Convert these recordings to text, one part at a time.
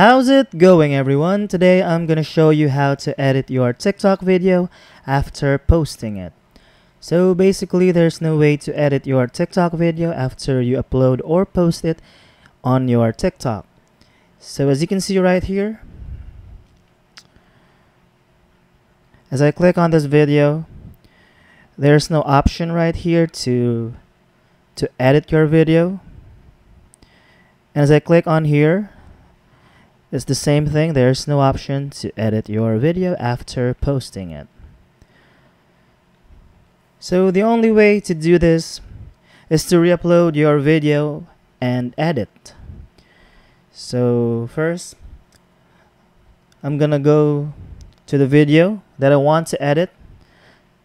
How's it going, everyone? Today I'm gonna show you how to edit your TikTok video after posting it. So basically there's no way to edit your TikTok video after you upload or post it on your TikTok. So as you can see right here, as I click on this video, there's no option right here to edit your video. And as I click on here, it's the same thing. There's no option to edit your video after posting it. So the only way to do this is to re-upload your video and edit. So first, I'm gonna go to the video that I want to edit.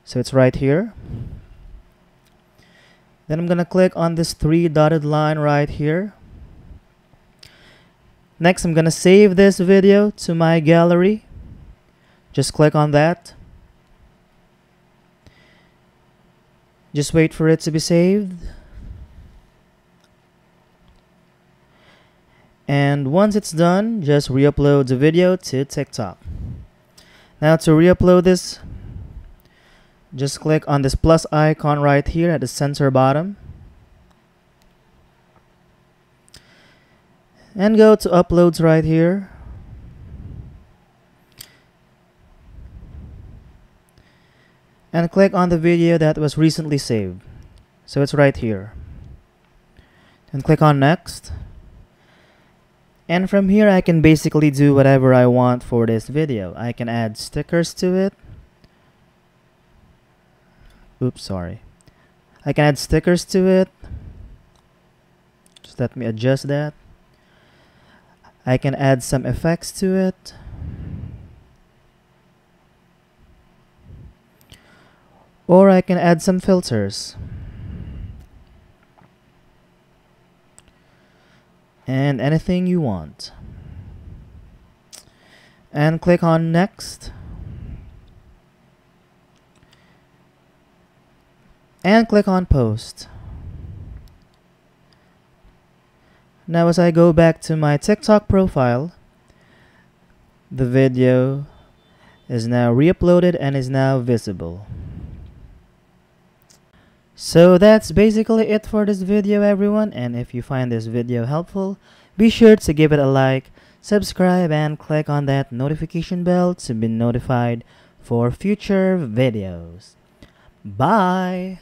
So it's right here. Then I'm gonna click on this three dotted line right here. Next, I'm gonna save this video to my gallery. Just click on that. Just wait for it to be saved. And once it's done, just re-upload the video to TikTok. Now to re-upload this, just click on this plus icon right here at the center bottom. And go to uploads right here. And click on the video that was recently saved. So it's right here. And click on next. And from here I can basically do whatever I want for this video. I can add stickers to it. Oops, sorry. I can add stickers to it. Just let me adjust that. I can add some effects to it. Or I can add some filters. And anything you want. And click on next. And click on post. Now as I go back to my TikTok profile, the video is now re-uploaded and is now visible. So that's basically it for this video, everyone, and if you find this video helpful, be sure to give it a like, subscribe, and click on that notification bell to be notified for future videos. Bye!